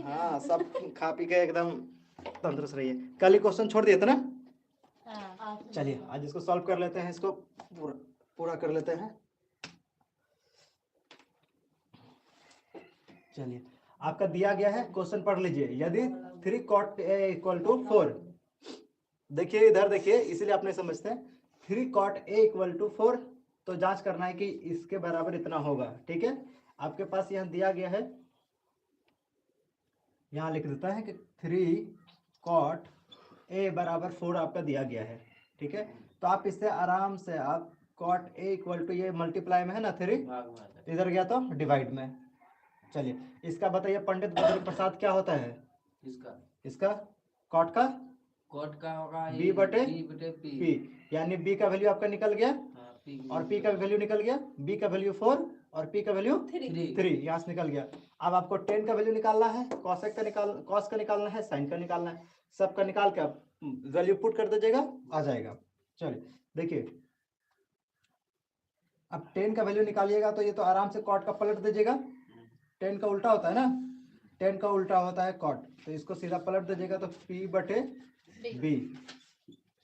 हाँ, सब खा पी के एकदम तंदुरुस्त रहिए। कल ही क्वेश्चन छोड़ दिए थे ना। चलिए आज इसको सॉल्व कर लेते हैं, इसको पूरा पूरा कर लेते हैं। चलिए आपका दिया गया है, क्वेश्चन पढ़ लीजिए। यदि 3 cot A = 4, देखिए इधर देखिए, इसीलिए आप नहीं समझते हैं। 3 cot A = 4, तो जांच करना है कि इसके बराबर इतना होगा। ठीक है, आपके पास यहाँ दिया गया है, यहाँ लिख देता है कि 3 cot A = 4 आपका दिया गया है। ठीक है, तो आप इससे आराम से आप cot A = ये मल्टीप्लाई में है ना 3, इधर गया तो डिवाइड में। चलिए इसका बताइए पंडित बद्री प्रसाद क्या होता है। इसका कॉट का होगा B/P, यानी B का वैल्यू आपका निकल गया और P का वैल्यू निकल गया। B का वैल्यू 4 और P का वैल्यू 3, यहाँ से निकल गया। अब आपको tan का वैल्यू निकालना है, cos का निकालना है, sin का निकालना है। सबका निकाल के आप वैल्यू पुट कर दीजिएगा, आ जाएगा। चलिए देखिए, अब tan का वैल्यू निकालिएगा तो ये तो आराम से cot का पलट दीजिएगा। tan का उल्टा होता है ना, tan का उल्टा होता है cot, तो इसको सीधा पलट दीजिएगा तो P/B,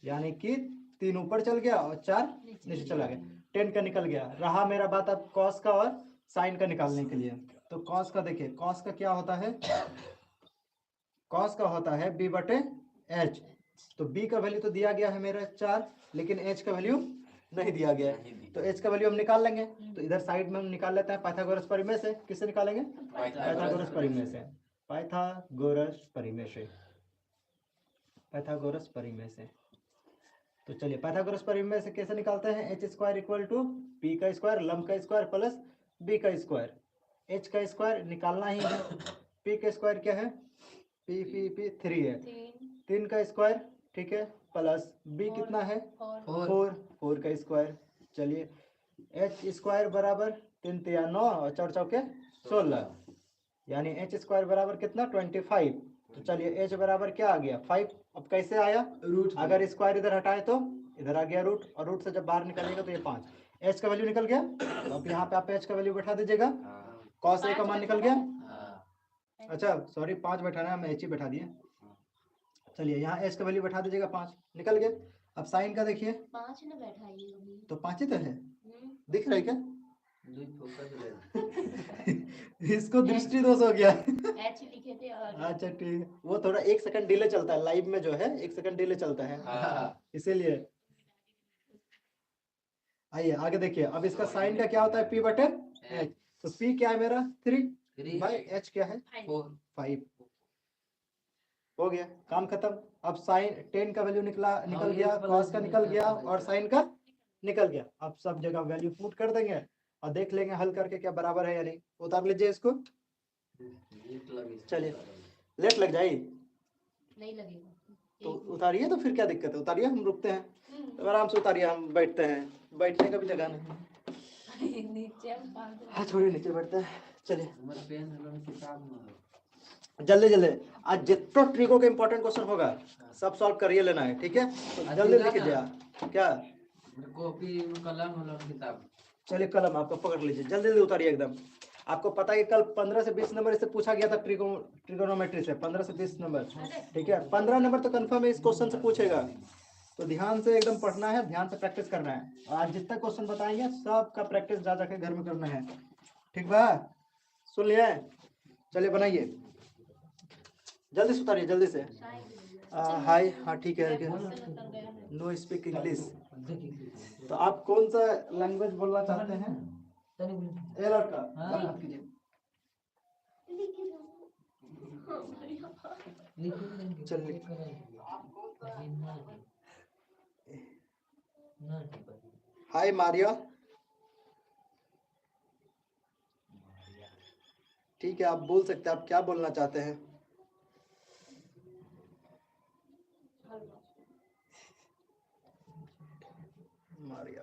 यानी कि 3 ऊपर चल गया और 4 नीचे चला गया। tan का निकल गया। रहा मेरा बात अब cos का और sin का निकालने के लिए। तो cos का देखिए, cos का क्या होता है, cos का होता है B/H। तो B का वैल्यू तो दिया गया है मेरा 4, लेकिन H का वैल्यू नहीं दिया गया है, तो H का वैल्यू हम निकाल लेंगे। तो इधर साइड में हम निकाल लेते हैं पाइथागोरस परिमेय से। किससे निकालेंगे, पाइथागोरस परिमेय से। पाइथागोरस परिमेय से। तो चलिए पाइथागोरस परिमेय से कैसे निकालते हैं, h² = p का स्क्वायर लंब का स्क्वायर प्लस b का स्क्वायर। h का स्क्वायर निकालना ही है, p का स्क्वायर क्या है, p 3 है, 3 का स्क्वायर, ठीक है, प्लस b कितना है 4 का स्क्वायर। चलिए h² बराबर 3 × 9 और 4 × 16, यानी h² बराबर कितना 25। तो चलिए h बराबर क्या आ गया 5। अब कैसे आया, रूट, अगर स्क्वायर इधर हटाए तो इधर आ गया रूट, और रूट से जब बाहर निकलेगा तो ये 5। h का वैल्यू निकल गया, तो अब यहाँ पे आप h का वैल्यू बैठा दीजिएगा। cos A का मान निकल गया, अच्छा सॉरी 5 बैठाना है, हम h ही बैठा दिए। चलिए यहाँ h का वैल्यू बैठा दीजिएगा, 5 निकल गया। अब साइन का देखिए, 5 ना बैठाइए तो 5 ही तो है, दिख रहा है क्या इसको दृष्टि दोष हो गया h लिखे थे और अच्छा ठीक है, वो थोड़ा 1 सेकंड डिले चलता है लाइव में, जो है 1 सेकंड डिले चलता है, इसीलिए। आइए आगे देखिए, अब इसका साइन का क्या होता है P/H। तो P क्या है मेरा 3 भाई, H क्या है 5। हो गया, काम खत्म। अब साइन tan का वैल्यू निकल गया, cos का निकल गया और sin का निकल गया। अब सब जगह वैल्यू पुट कर देंगे और देख लेंगे हल करके क्या बराबर है या नहीं। उतार लीजिए इसको, चलिए लेट लग जाए नहीं लगेगा तो उतारिए, तो फिर क्या दिक्कत है, उतारिए, हम रुकते हैं, तो आराम से उतारिए, हम बैठते हैं, बैठने का भी जगह नहीं नीचे हाँ थोड़ी नीचे बैठते हैं। चलिए जल्दी जल्दी, आज जितना ट्रिको का इंपॉर्टेंट क्वेश्चन होगा सब सॉल्व करिए लेना है, ठीक है, तो जल्दी लिख दिया क्या, कॉपी कलम किताब। चलिए कलम आपको पकड़ लीजिए, जल्दी जल्दी उतारिए एकदम। आपको पता है कि कल 15 से 20 नंबर इससे पूछा गया था ट्रिगोनोमेट्री से, 15 से 20 नंबर, ठीक है, 15 नंबर तो कंफर्म है इस क्वेश्चन से पूछेगा। तो ध्यान से एकदम पढ़ना है, ध्यान से प्रैक्टिस करना है। आज जितना क्वेश्चन बताएंगे सबका प्रैक्टिस जा जाके घर में करना है, ठीक बा, सुन लिया। चलिए बनाइए, जल्दी से उतारिए जल्दी से। हाय, हाँ ठीक है, नो स्पीक इंग्लिश। तो आप कौन सा लैंग्वेज बोलना चाहते हैं, ए लड़का बात कीजिए। चलिए हाय मारिया, ठीक है, आप बोल सकते हैं, आप क्या बोलना चाहते हैं। मारिया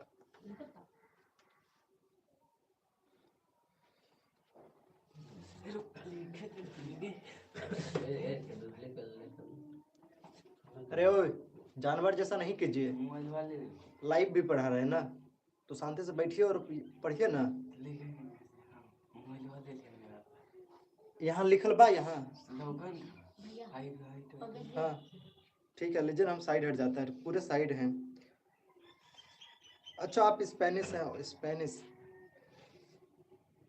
अरे ओ जानवर जैसा नहीं कीजिए, लाइव भी पढ़ा रहे हैं ना, तो शांति से बैठिए और पढ़िए ना। यहाँ लिखल बा यहाँ। भैया अगर ये हाँ ठीक है, लीजिए हम साइड हट जाता है, पूरे साइड हैं। अच्छा आप स्पेनिश हैं? स्पेनिश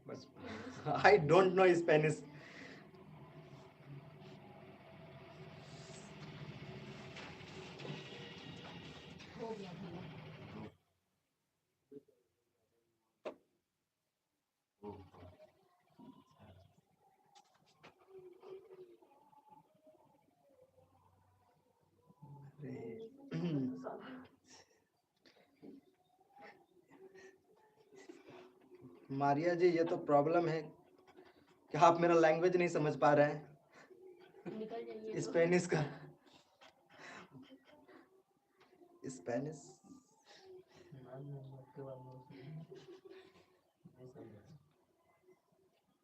बस आई डोंट नो स्पेनिश। हो गया भैया। मारिया जी ये तो प्रॉब्लम है कि आप मेरा लैंग्वेज नहीं समझ पा रहे हैं निकल जाइए। स्पेनिश का। स्पेनिश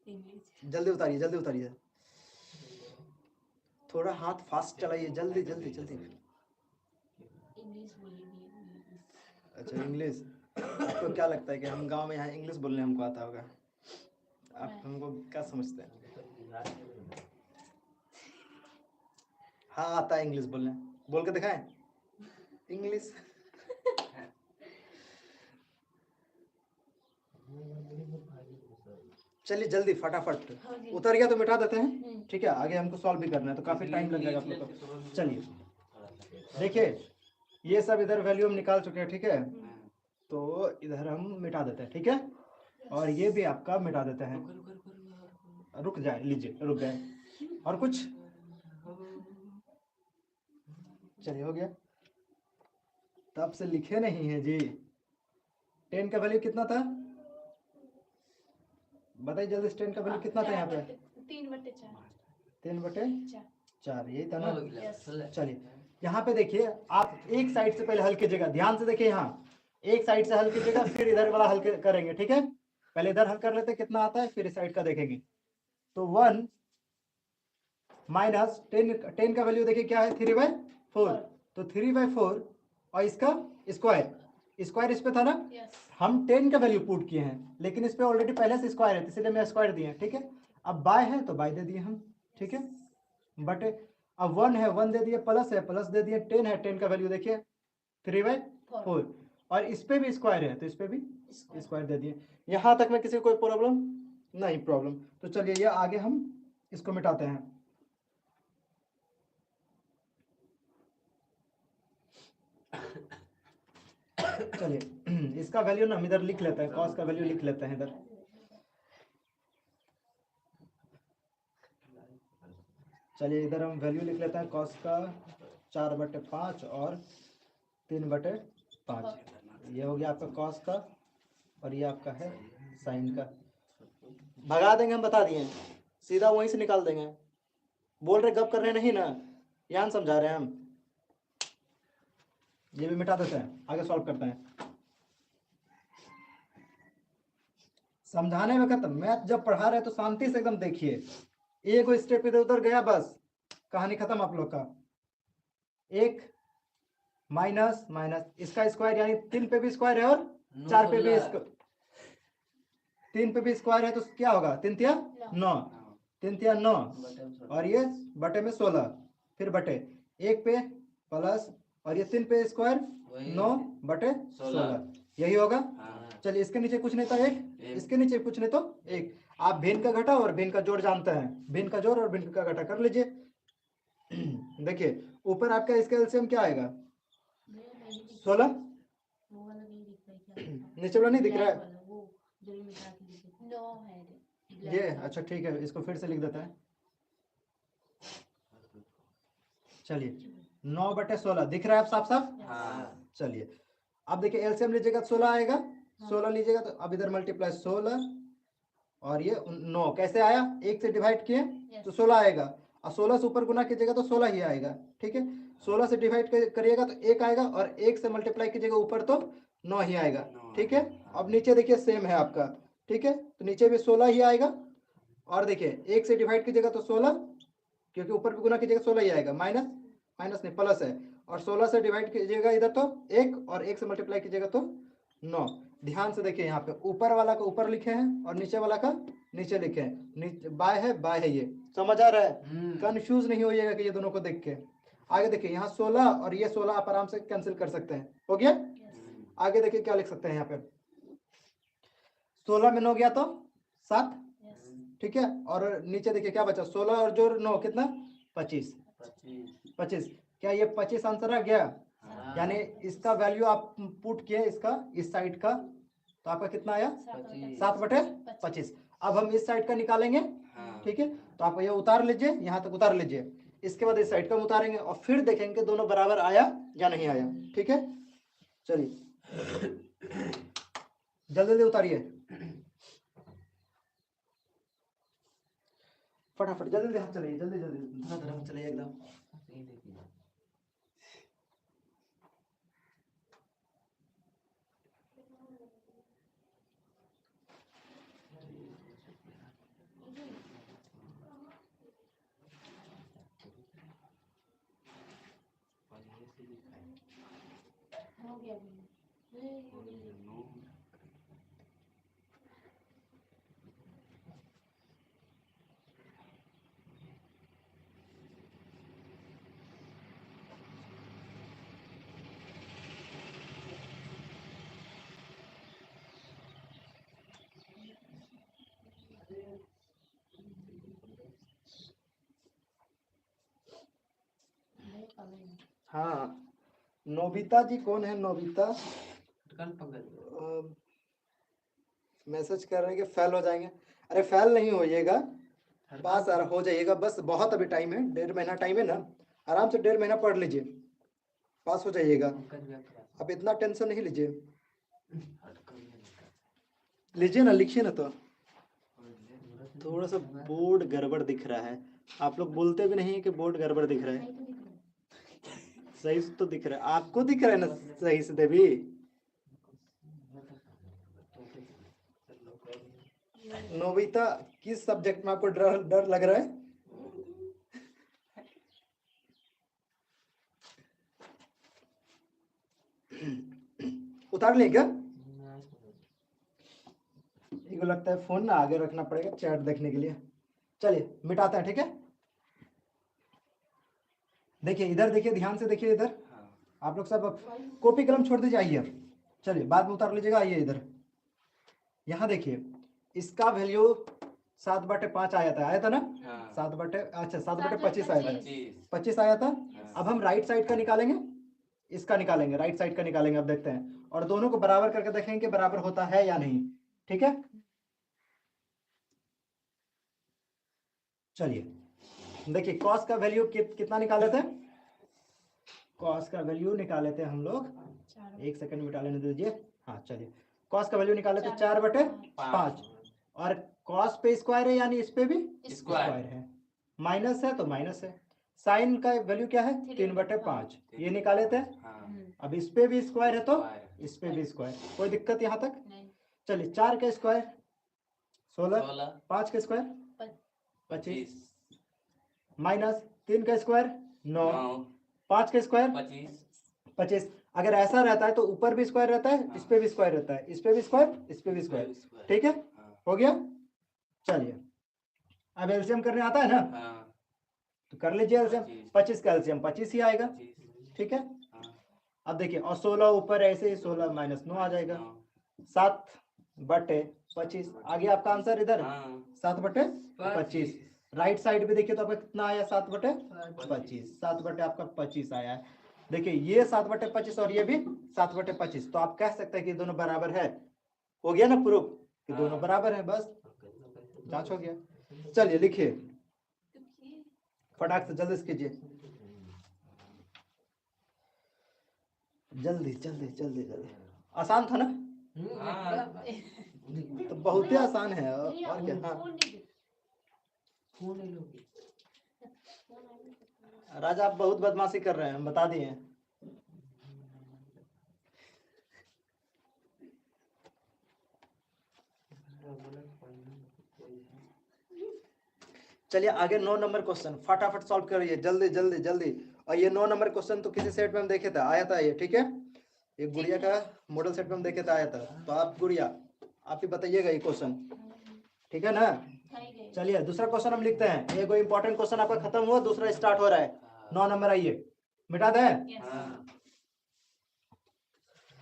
इंग्लिश जल्दी उतारिए, जल्दी उतारिए, थोड़ा हाथ फास्ट चलाइए, जल्दी जल्दी जल्दी। इंग्लिश बोलिए भैया। अच्छा इंग्लिश, आपको क्या लगता है कि हम गांव में यहाँ इंग्लिश बोलने हमको आता होगा? आप हमको क्या समझते हैं? हाँ आता है इंग्लिश बोलने, बोल के दिखाएं इंग्लिश। चलिए जल्दी फटाफट, हाँ जी। उतर गया तो मिटा देते हैं, ठीक है? आगे हमको सॉल्व भी करना है तो काफी टाइम लग जाएगा आप लोग को। चलिए देखिए ये सब इधर वैल्यू हम निकाल चुके हैं, ठीक है? तो इधर हम मिटा देते हैं, ठीक है? और ये भी आपका मिटा देते हैं। रुक जाए, लीजिए रुक गए। और कुछ? चलिए हो गया। तब से लिखे नहीं है जी। 10 का वैल्यू कितना था बताइए जल्दी से। 10 का वैल्यू कितना था यहाँ पे? 3/4। 3/4 यही था ना? Yes. चलिए यहाँ पे देखिए, आप एक साइड से पहले हल कीजिएगा, ध्यान से देखिए। यहाँ एक साइड से हल कीजिएगा, फिर इधर वाला हल करेंगे, ठीक है? पहले इधर हल कर लेते हैं कितना आता है, फिर इस साइड का देखेंगे। तो 1 माइनस 10 का वैल्यू देखिए क्या है, 3/4। तो 3/4 और इसका स्क्वायर, स्क्वायर इस पे था ना? Yes. हम 10 का वैल्यू पुट किए हैं, लेकिन इस पे ऑलरेडी पहले से स्क्वायर है, इसलिए मैं स्क्वायर दिए हैं, ठीक है? अब बाय है तो बाय दे दिए हम, ठीक है? बटे अब 1 है, 1 दे दिए, प्लस है, प्लस दे दिए, 10 है, 10 का वैल्यू देखिए 3/4 और इस पे भी स्क्वायर है तो इस पे भी स्क्वायर दे दिए। यहाँ तक में किसी को कोई प्रॉब्लम नहीं? प्रॉब्लम तो चलिए ये आगे हम इसको मिटाते हैं। चलिए इसका वैल्यू ना हम इधर लिख लेते हैं, कॉस का वैल्यू लिख लेते हैं इधर। चलिए इधर हम वैल्यू लिख लेते हैं कॉस का 4/5 और 3/5। ये हो गया आपका कॉस का और ये आपका है साइन का। भगा देंगे हम, बता दिए, सीधा वहीं से निकाल देंगे। बोल रहे गप कर रहे नहीं ना, यहाँ समझा रहे हैं हम। ये भी मिटा देते हैं, आगे सॉल्व करते हैं। समझाने में खत्म, मैथ जब पढ़ा रहे तो शांति से एकदम देखिए। एक स्टेप इधर उधर गया बस कहानी खत्म आप लोग का। 1 माइनस माइनस इसका स्क्वायर, यानी 3 पे भी स्क्वायर है और 4 पे भी 3 पे भी स्क्वायर है तो क्या होगा? 3 तिया 9, 3 तिया 9 और ये बटे में 16, फिर बटे 1 पे प्लस और ये 3 पे स्क्वायर 9/16, यही होगा। चलिए इसके नीचे कुछ नहीं था 1, इसके नीचे कुछ नहीं तो 1। आप भिन्न का घटा और भिन्न का जोड़ जानते हैं, भिन्न का जोड़ और भिन्न का घटा कर लीजिए। देखिए ऊपर आपका इसका एलसीएम क्या आएगा? 16। वो वाला नहीं दिख रहा है क्या? नीचे वाला नहीं दिख रहा है? वो जो भी मिटा के लिखे 9 है ये अच्छा ठीक है, इसको फिर से लिख देता है। चलिए 9/16 दिख रहा है आप साफ साफ? चलिए अब देखिए एलसीएम लीजिएगा तो 16 आएगा, 16 लीजिएगा तो अब इधर मल्टीप्लाई 16 और ये 9 कैसे आया? 1 से डिवाइड किए तो 16 आएगा, और 16 से ऊपर गुना कीजिएगा तो 16 ही आएगा, ठीक है? 16 से डिवाइड करिएगा तो 1 आएगा और 1 से मल्टीप्लाई कीजिएगा ऊपर तो 9 ही आएगा, ठीक है? अब नीचे देखिए सेम है आपका, ठीक है? तो नीचे भी 16 ही आएगा और देखिए 1 से डिवाइड कीजिएगा तो 16, क्योंकि ऊपर भी गुना कीजिएगा 16 ही आएगा, माइनस माइनस नहीं प्लस है, और 16 से डिवाइड कीजिएगा इधर तो 1 और 1 से मल्टीप्लाई कीजिएगा तो 9। ध्यान से देखिए, यहाँ पे ऊपर वाला का ऊपर लिखे हैं और नीचे वाला का नीचे लिखे हैं, नीचे बाय है ये, समझ आ रहा है? कंफ्यूज नहीं होइएगा कि ये दोनों को देख के। आगे देखिए, यहाँ 16 और ये 16 आप आराम से कैंसिल कर सकते हैं, हो गया। आगे देखिए क्या लिख सकते हैं यहाँ पे, 16 में 9 गया तो 7, ठीक है। और नीचे देखिए क्या बचा, 16 और जो 9 कितना, 25। 25, क्या ये 25 आंसर आ गया? यानी इसका वैल्यू आप पुट किए इसका, इस साइड का, तो आपका कितना आया, 7/25। अब हम इस साइड का निकालेंगे, ठीक है। तो आप ये उतार लीजिए, यहाँ तक उतार लीजिए, इसके बाद इस साइड का उतारेंगे और फिर देखेंगे दोनों बराबर आया या नहीं आया, ठीक है। चलिए जल्दी जल्दी उतारिए, फटाफट जल्दी जल्दी हाथ चलाइए, जल्दी जल्दी धीरे धीरे हाथ चलाइए एकदम। हो गया हाँ, नोबिता जी कौन है? नोबिता मैसेज कर रहे हैं कि फेल हो जाएंगे। अरे फेल नहीं होइएगा, पास हो जाइएगा, बस बहुत अभी टाइम है, 1.5 महीना टाइम है ना, आराम से 1.5 महीना पढ़ लीजिए, पास हो जाइएगा। अब इतना टेंशन नहीं लीजिए, लीजिए ना, लिखिए ना। तो थोड़ा सा बोर्ड गड़बड़ दिख रहा है, आप लोग बोलते भी नहीं कि बोर्ड गड़बड़ दिख रहा है, सही से तो दिख रहा है, आपको दिख रहा है ना सही से देवी? नोबिता, किस सब्जेक्ट में आपको डर डर लग रहा है? उतार लें क्या? इनको लगता है फोन ना आगे रखना पड़ेगा चैट देखने के लिए। चलिए मिटाते हैं, ठीक है। देखिए इधर, देखिए ध्यान से देखिए इधर, आप लोग सब कॉपी कलम छोड़ दीजिए, आइए। चलिए बाद में उतार लीजिएगा, आइए इधर। यहाँ देखिए, इसका वैल्यू 7/5 आया था ना? 7/25 आया था, 25 आया था। अब हम राइट साइड का निकालेंगे, इसका निकालेंगे, राइट साइड का निकालेंगे। अब देखते हैं और दोनों को बराबर करके देखेंगे कि बराबर होता है या नहीं, ठीक है। चलिए देखिए, कॉस का वैल्यू कितना निकाले थे? कॉस का वैल्यू निकाले थे हम लोग, 1 सेकंड मिटा लेने दीजिए। हाँ चलिए, कॉस का वैल्यू निकाले थे 4/5, और कॉस पे स्क्वायर है यानी इस पे भी स्क्वायर है, माइनस है तो माइनस है। साइन का वैल्यू क्या है? 3/5, ये निकाले थे। अब इस पे भी स्क्वायर है तो इस पे भी स्क्वायर, कोई दिक्कत यहाँ तक? चलिए 4 का स्क्वायर 16, 5 का स्क्वायर 25, माइनस 3 का स्क्वायर 9, 5 का स्क्वायर 25। अगर ऐसा रहता है तो ऊपर भी स्क्वायर रहता है, इस पे भी स्क्वायर रहता है, इस पे भी स्क्वायर, इस पे भी स्क्वायर, ठीक है। हो गया। चलिए अब एलसीएम करने आता है ना? तो कर लीजिए एलसीएम। 25 का एलसीएम 25 ही आएगा, ठीक है। अब देखिए, और 16 ऊपर ऐसे ही 16 माइनस 9 आ जाएगा, 7/25 आ गया आपका आंसर इधर, 7/25। राइट साइड भी देखिए तो आपका कितना आया, 7/25, 7/25 आया है। देखिए ये 7/25 और ये भी 7/25, तो आप कह सकते हैं कि दोनों बराबर है। हो गया ना प्रूफ कि दोनों बराबर है, बस जांच हो गया। चलिए लिखिए फटाक से, जल्दी से कीजिए, जल्दी जल्दी जल्दी जल्दी। आसान था ना? तो बहुत ही आसान है, और क्या। हाँ राजा, आप बहुत बदमाशी कर रहे हैं, हम बता दिए। चलिए आगे 9 नंबर क्वेश्चन फटाफट सॉल्व करिए, जल्दी जल्दी जल्दी। और ये 9 नंबर क्वेश्चन तो किसी सेट में हम देखे थे, आया था ये, ठीक है। एक गुड़िया का मॉडल सेट में हम देखे थे आया था, तो आप गुड़िया आप ही बताइएगा ये क्वेश्चन, ठीक है ना। चलिए दूसरा क्वेश्चन हम लिखते हैं। एक इंपॉर्टेंट क्वेश्चन आपका खत्म हुआ, दूसरा स्टार्ट हो रहा है। 9 नंबर आइए, मिटा दें। हाँ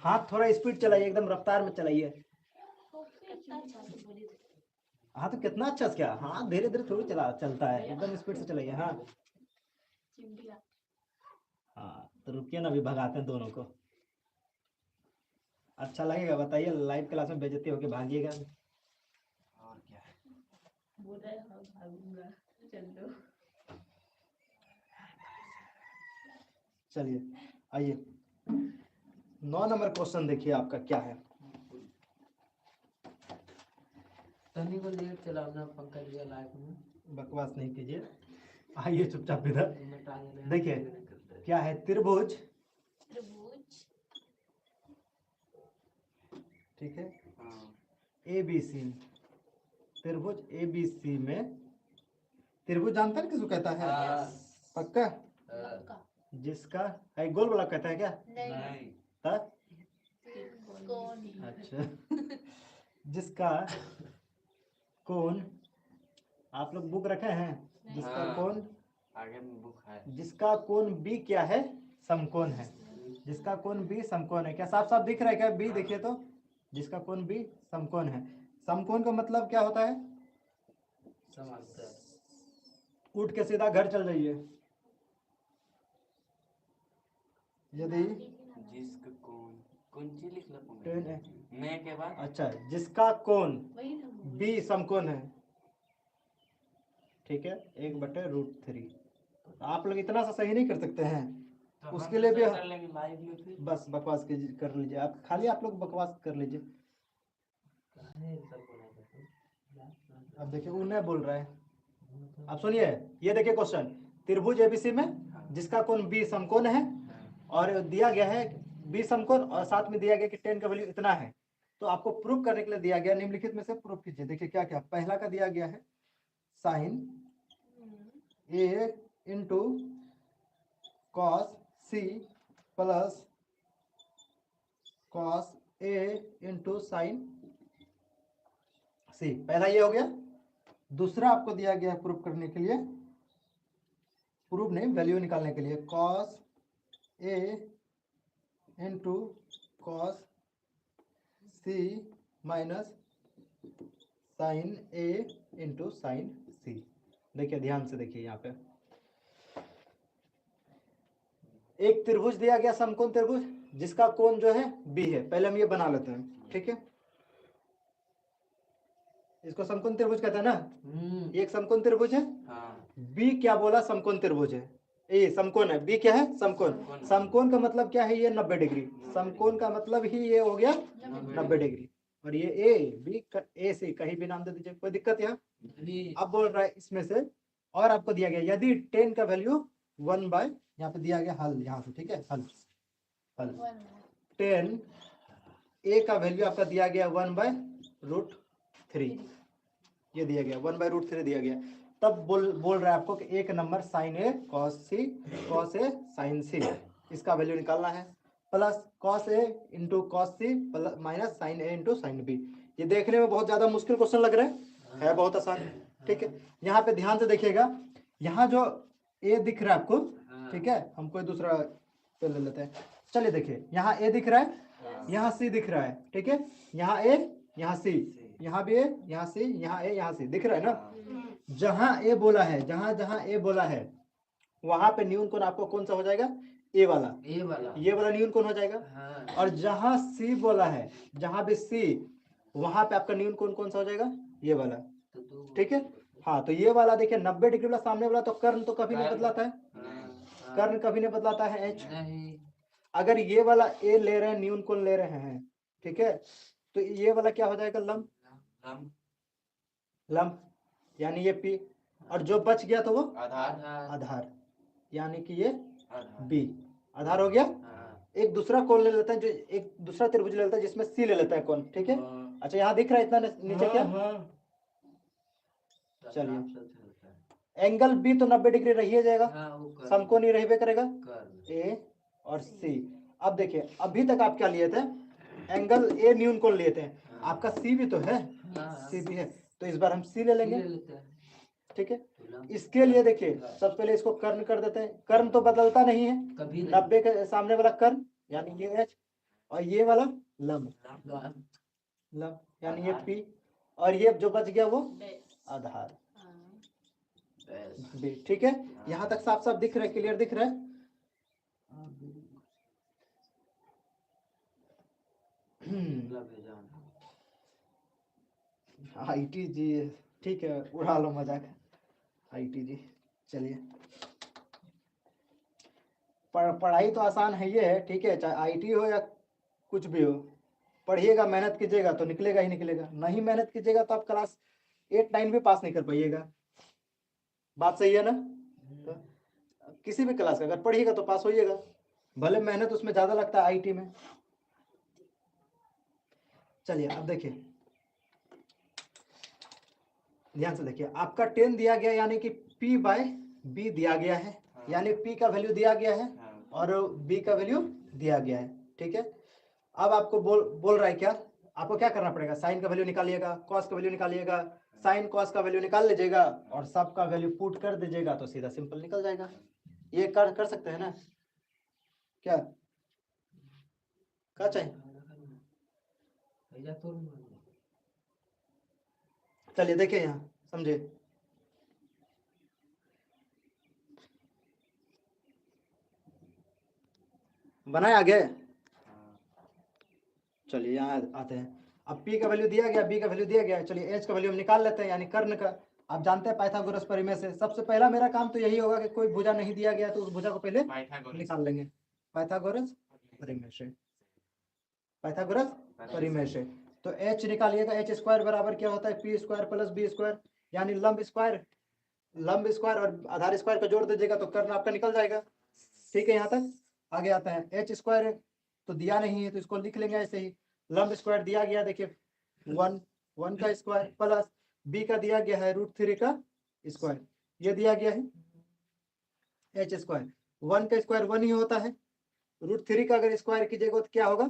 हाथ थोड़ा स्पीड चलाइए, एकदम रफ्तार में चलाइए। हाँ तो कितना अच्छा से क्या, हाँ धीरे धीरे थोड़ी चलता है, एकदम स्पीड से चलाइए। हाँ हाँ तो रुकिए ना, अभी भगाते हैं दोनों को। अच्छा लगेगा बताइए, लाइव क्लास में बेइज्जती होके भागिएगा। और क्या है, चलिए आइए 9 नंबर क्वेश्चन देखिए आपका क्या है। तनी को लेट चलाना पंकज जी लाइफ में। बकवास नहीं कीजिए, आइए चुपचाप इधर। मिटा देना। देखिए क्या है, त्रिभुज, ठीक है, ABC, त्रिभुज ABC में, त्रिभुज जानते हैं किसको कहता है? पक्का? जिसका है गोल वाला कहता है क्या? नहीं तब अच्छा जिसका कोण, आप लोग बुक रखे हैं? जिसका हाँ। कोण, आगे में बुक है। जिसका कोण B क्या है? समकोण है। जिसका कोण B समकोण है। क्या साफ साफ दिख रहा है क्या? B देखिए तो, जिसका कोण B समकोण है। समकोण का मतलब क्या होता है? समांतर। उठ के सीधा घर चल जाइए। यदि जिसका कोण कौन सी लिख लो टेन है, मैं के बाद अच्छा जिसका कोण B समकोण है, ठीक है, 1/√3। आप लोग इतना सा सही नहीं कर सकते हैं, तो उसके लिए भी कर लेंगे लाइव में फिर। बस बकवास कर लीजिए आप, खाली आप लोग बकवास कर लीजिए। अब देखिए वो नहीं बोल रहा है, अब सुनिए। ये देखिए क्वेश्चन, त्रिभुज ABC में जिसका कोण B समकोण है और दिया गया है B समकोण, और साथ में दिया गया कि 10 का वैल्यू इतना है, तो आपको प्रूफ करने के लिए दिया गया निम्नलिखित में से प्रूफ कीजिए। देखिए क्या क्या, पहला का दिया गया है sine A into cos C plus cos A into sine C, पहला ये हो गया। दूसरा आपको दिया गया है प्रूफ करने के लिए, प्रूफ नहीं वैल्यू निकालने के लिए, cos A into cos C minus sine A into sine C। देखिए ध्यान से देखिए, यहाँ पे एक त्रिभुज दिया गया समकोण त्रिभुज, जिसका कोण जो है B है। पहले हम ये बना लेते हैं, ठीक है, इसको समकोण त्रिभुज कहते हैं ना। ये एक समकोण त्रिभुज है। हाँ। B क्या बोला? समकोण त्रिभुज है। ए समकोण है, B क्या है? समकोण। समकोण का मतलब क्या है? ये 90 डिग्री। समकोण का मतलब ही ये हो गया 90 डिग्री। और ये A B A C कहीं भी नाम दे दीजिए, कोई दिक्कत यहाँ? अब बोल रहा है इसमें से, और आपको दिया गया यदि 10 का वैल्यू 1 बाय, यहाँ पे दिया गया हल, यहाँ से, ठीक है, हल 10 A का वैल्यू आपका दिया गया 1/√3, ये दिया गया 1/√3 दिया गया। तब बोल रहा है आपको कि एक number sine A cos C cos A sin C, इसका वैल्यू निकालना है, plus cos A into cos C minus sine A into sine B। ये देखने में बहुत ज्यादा मुश्किल क्वेश्चन लग रहा है बहुत आसान, ठीक है। यहाँ पे ध्यान से देखिएगा, यहाँ जो A दिख रहा है आपको, ठीक है, हम कोई दूसरा पे ले लेते हैं। चलिए देखिए, यहाँ A दिख रहा है, यहाँ C दिख रहा है, ठीक है, यहाँ A यहाँ C, यहाँ भी A यहाँ C, यहाँ A यहाँ C दिख रहा है ना। जहां A बोला है, जहां जहां A बोला है वहां पे न्यून कोण आपको कौन सा हो जाएगा? A वाला, ये वाला न्यून कोण हो जाएगा। और जहां C बोला है, जहां भी C, वहां पे आपका न्यून कोण कौन सा हो जाएगा? ये वाला, ठीक है। हाँ तो ये वाला देखिए 90 डिग्री वाला सामने वाला, तो कर्ण तो कभी नहीं बदलाता है, कर्ण कभी नहीं बदलाता है H। अगर ये वाला A ले रहे हैं, न्यून कोण ले रहे हैं, ठीक है, तो ये वाला क्या हो जाएगा? लंब, लंब यानी ये P, और जो बच गया तो वो आधार, यानी कि ये B आधार हो गया। एक दूसरा कोण ले लेता है, जो एक दूसरा त्रिभुज ले लेता है जिसमें C ले लेता है कोण, ठीक है। अच्छा यहाँ दिख रहा है इतना नीचे क्या? चलिए एंगल B तो 90 डिग्री रही जाएगा, समकोण ही रहबे करेगा A और C। अब देखिए अभी तक आप क्या लिए थे, एंगल ए न्यून कोण लिए थे, आपका सी भी तो है, हाँ, सी भी है, तो इस बार हम सी ले लेंगे। ले लेते हैं। ठीक है, इसके लिए देखिए सबसे पहले इसको कर्ण कर देते हैं। कर्ण तो बदलता नहीं है, कभी नहीं। 90 के सामने वाला कर्ण यानी ये एच, और ये वाला लंब लंब यानी ये पी, और ये जो बच गया वो बेस। आधार हाँ। बी। ठीक है, यहाँ तक साफ साफ दिख रहा है, क्लियर दिख रहा है। आईटी जी ठीक है, उड़ा लो मजाक, आईटी जी। चलिए पढ़ाई तो आसान है, ये है ठीक है, चाहे आईटी हो या कुछ भी हो, पढ़िएगा मेहनत कीजिएगा तो निकलेगा ही निकलेगा, नहीं मेहनत कीजिएगा तो आप क्लास 8-9 भी पास नहीं कर पाइएगा। बात सही है ना? तो किसी भी क्लास का अगर पढ़िएगा तो पास होइएगा, भले मेहनत उसमें ज्यादा लगता है आईटी में। चलिए अब देखिए ध्यान से देखिए, आपका 10 दिया गया यानी कि P बाय B दिया गया है, यानी P का वैल्यू दिया गया है और B का वैल्यू दिया गया है। ठीक है, अब आपको बोल रहा है क्या, आपको क्या करना पड़ेगा, साइन का वैल्यू निकालिएगा, कॉस का वैल्यू निकालिएगा, साइन कॉस का वैल्यू निकाल लीजिएगा और सब का वैल्यू पुट कर दीजिएगा तो सीधा सिंपल निकल जाएगा। ये कर सकते हैं ना? क्या चाहिए? चलिए देखिए यहाँ समझे, बनाए आगे। चलिए यहाँ आते हैं, अब P का वैल्यू दिया गया, B का वैल्यू दिया गया, चलिए H का वैल्यू हम निकाल लेते हैं, यानी कर्ण का। आप जानते हैं पाइथागोरस परिमेय से सबसे पहला मेरा काम तो यही होगा कि कोई भुजा नहीं दिया गया तो उस भुजा को पहले निकाल लेंगे पाइथागोरस परिमेय से, पाइथागोरस परिमेय से। तो H निकालिएगा, H स्क्वायर बराबर क्या होता है, P square plus B square, यानी लंब स्क्वायर और आधार स्क्वायर को जोड़ दीजिएगा तो कर्ण आपका निकल जाएगा। ठीक है, यहाँ तक आगे आता है। H स्क्वायर तो दिया नहीं है तो इसको लिख लेंगे ऐसे ही, लंब स्क्वायर दिया गया देखिए 1 का स्क्वायर प्लस B का दिया गया है √3 का स्क्वायर, ये दिया गया है H स्क्वायर। 1 का स्क्वायर 1 ही होता है, √3 का अगर स्क्वायर कीजिएगा तो क्या होगा,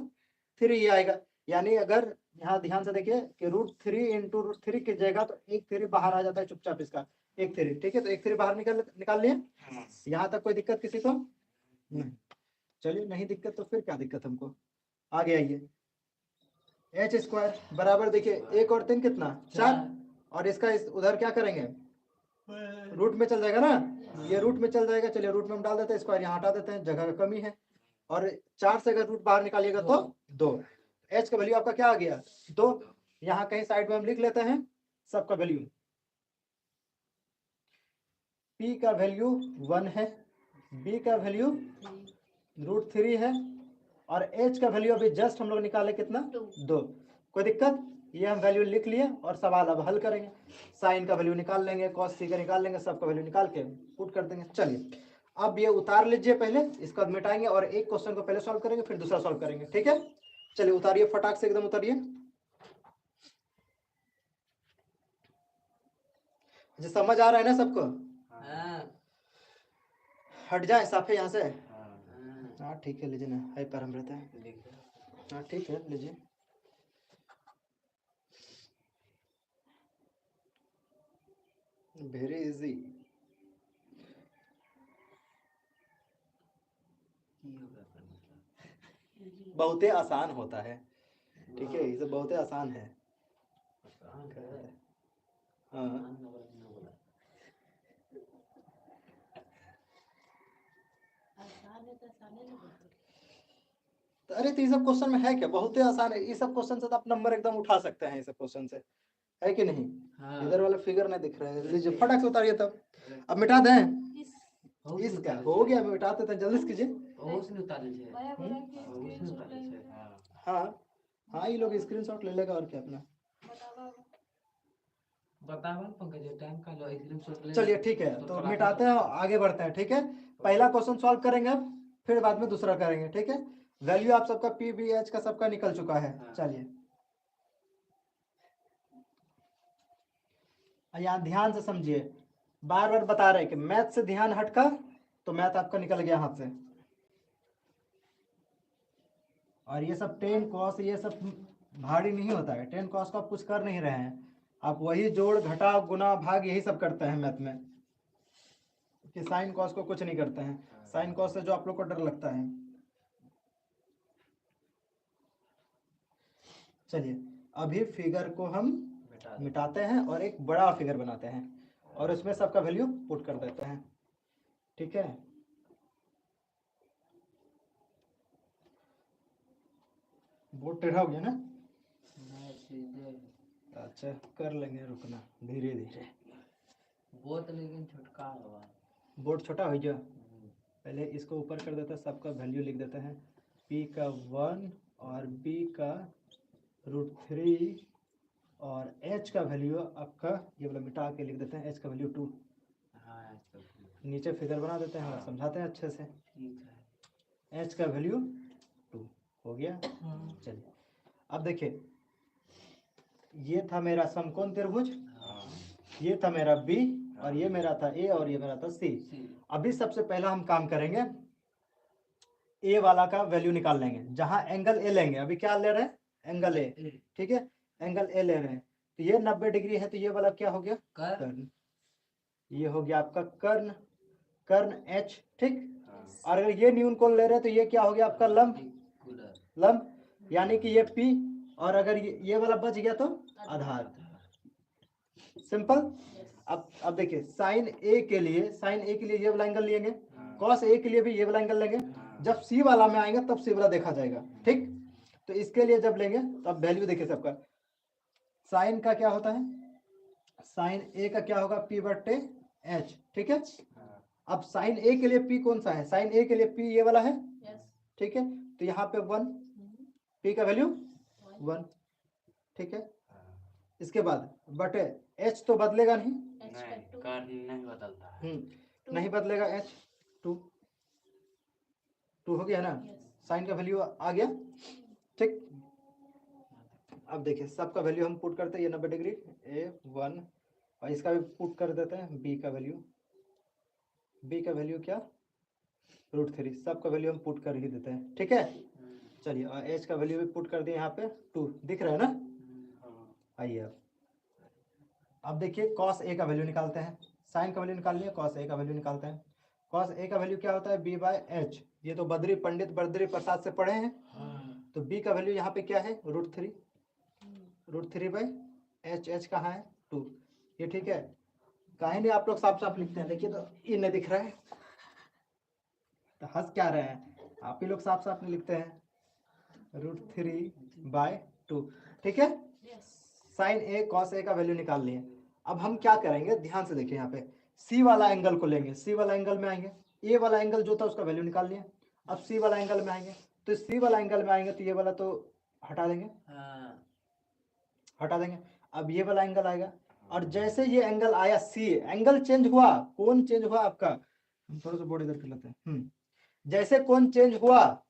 3 ही आएगा। यानी अगर यहाँ ध्यान से देखिए कि √3 इंटू √3 कीजिएगा तो एक 3 बाहर आ जाता है चुपचाप, इसका एक 3। ठीक है, तो एक 3 बाहर निकाल लिए। यहाँ तक कोई दिक्कत किसी को नहीं? चलिए नहीं दिक्कत तो फिर क्या दिक्कत हमको, आगे आइए। H स्क्वायर बराबर देखिए 1 और 3 कितना 4, और इसका उधर क्या करेंगे, रूट में चल जाएगा ना, ये रूट में चल जाएगा। चलिए रूट में हम डाल देते हैं, स्क्वायर यहाँ हटा देते हैं, जगह का कमी है, और 4 से अगर रूट बाहर निकालिएगा तो 2। H का वैल्यू आपका क्या आ गया 2, यहाँ कहीं साइड में हम लिख लेते हैं सबका वैल्यू। P का वैल्यू 1 है, B का वैल्यू √3 है, और H का वैल्यू अभी जस्ट हम लोग निकाले कितना 2। कोई दिक्कत, ये हम वैल्यू लिख लिए और सवाल अब हल करेंगे। साइन का वैल्यू निकाल लेंगे, कॉस सी का निकाल लेंगे, सबका वैल्यू निकाल के पुट कर देंगे। चलिए अब ये उतार लीजिए पहले, इसका मिटाएंगे और एक क्वेश्चन को पहले सॉल्व करेंगे फिर दूसरा सॉल्व करेंगे। ठीक है, चलिए उतारिए फटाक से, एकदम उतारिए। समझ आ रहा है ना सबको? हट जाए साफे यहाँ से। हाँ ठीक है, लीजिए ना, हाई पर हम रहते हैं। हाँ ठीक है, लीजिए। वेरी इजी, बहुत ही आसान होता है। ठीक है, ये सब बहुत ही आसान है। हाँ तो अरे तो ये सब क्वेश्चन में है क्या, बहुत ही आसान है। ये सब क्वेश्चन से तो आप नंबर एकदम उठा सकते हैं, ये सब क्वेश्चन से, है कि नहीं? इधर वाला फिगर नहीं दिख रहा है, लीजिए फटाक से उतारिए। तब अब मिटा दें, इसका हो गया, मिटाते थे, जल्दी से कीजिए। हाँ हाँ, ये लोग स्क्रीनशॉट ले लेगा और क्या अपना। चलिए ठीक है, तो मिटाते हैं, आगे बढ़ते हैं। ठीक है, पहला क्वेश्चन सॉल्व करेंगे, फिर बाद में दूसरा करेंगे। ठीक है, वैल्यू आप सबका पी बी एच का सबका निकल चुका है। चलिए यहाँ ध्यान से समझिए, बार बार बता रहे हैं कि मैथ से ध्यान हटका तो मैथ आपका निकल गया हाथ से। और ये सब टेन कॉस ये सब भारी नहीं होता है। टेन कॉस को आप कुछ कर नहीं रहे हैं, आप वही जोड़ घटा गुना भाग यही सब करते हैं मैथ में, कि साइन कॉस को कुछ नहीं करते हैं। साइन कॉस से जो आप लोग को डर लगता है। चलिए अभी फिगर को हम मिटाते हैं और एक बड़ा फिगर बनाते हैं और उसमें सबका वैल्यू पुट कर देते हैं। ठीक है, बोर्ड टेढ़ा हो गया ना? नहीं, सीधे है। अच्छा कर लेंगे, रुकना धीरे धीरे। बहुत लेकिन छुटका होगा। बोर्ड छोटा हो गया, पहले इसको ऊपर कर देते हैं, सबका वैल्यू लिख देते हैं। p का 1 और b का √3 और h का वैल्यू आपका ये वाला मिटा के लिख देते हैं, h का वैल्यू 2। हाँ, नीचे फिगर बना देते हैं और समझाते हैं अच्छे से। ठीक है। h का वैल्यू 2 हो गया। चलिए अब देखिए, ये था मेरा समकोण त्रिभुज, ये था मेरा b और ये मेरा था a और ये मेरा था c। अभी सबसे पहला हम काम करेंगे, a वाला का वैल्यू निकाल लेंगे, जहां एंगल a लेंगे। अभी क्या ले रहे हैं? एंगल a, ठीक है, एंगल a ले रहे हैं। तो ये 90 डिग्री है, तो ये वाला क्या हो गया? कर्ण। ये हो गया आपका कर्ण, कर्ण h, ठीक। और अगर ये न्यून कोण ले रहे हैं तो ये क्या हो गया आपका? लंब, लंब यानी कि ये p, और अगर ये वाला बच गया तो आधार। सिंपल। अब देखिए साइन a के लिए, साइन a के लिए ये वाला एंगल लेंगे, कॉस a के लिए भी ये वाला एंगल लेंगे। जब c वाला में आएंगे तब c वाला देखा जाएगा, ठीक। तो इसके लिए जब लेंगे तो अब वैल्यू देखिए सबका। साइन का क्या होता है? साइन a का क्या होगा? p/h, ठीक है। अब साइन a के लिए p कौन सा है? साइन a के लिए p ये वाला है, ठीक है। तो यहाँ पे 1, p का वैल्यू 1, ठीक है। इसके बाद बटे h तो बदलेगा नहीं, नहीं बदलता है। नहीं बदलेगा, h 2 हो गया ना। साइन का वैल्यू आ गया, ठीक। अब देखिए सबका वैल्यू हम पुट करते हैं, ये 90 डिग्री a1 और इसका भी पुट कर देते हैं, b का वैल्यू, b का वैल्यू क्या? √3। सबका वैल्यू हम पुट कर ही देते हैं, ठीक है। चलिए और h का वैल्यू भी पुट कर दिए यहाँ पे 2, दिख रहा है ना। आइए अब देखिए cos a का वैल्यू निकालते हैं। साइन का वैल्यू निकाल लिया, cos a का वैल्यू निकालते हैं। cos a का वैल्यू क्या होता है? b/h। ये तो पंडित बद्री प्रसाद से पढ़े हैं। तो b का वैल्यू यहाँ पे क्या है? √3, √3/h, h कहाँ है? 2, ये ठीक है। कहीं नहीं आप लोग साफ साफ लिखते हैं, देखिए तो ये नहीं दिख रहा है, तो हंस क्या रहे हैं? आप ही लोग साफ साफ नहीं लिखते हैं। √3/2, ठीक है। साइन a cos a का वैल्यू निकाल लिए। अब हम क्या करेंगे, ध्यान से देखिए, यहाँ पे c वाला एंगल को लेंगे, c वाला एंगल में आएंगे, a वाला एंगल जो था उसका वैल्यू निकाल लिए। अब c वाला एंगल में आएंगे, तो c वाला एंगल में आएंगे तो ये वाला तो हटा देंगे, हटा देंगे। अब ये वाला एंगल आएगा, और जैसे ये एंगल आया c, एंगल चेंज हुआ, कोण चेंज हुआ आपका। हम थोड़ा सा बोर्ड इधर कर लेते हैं। जैसे कोण चेंज हुआ,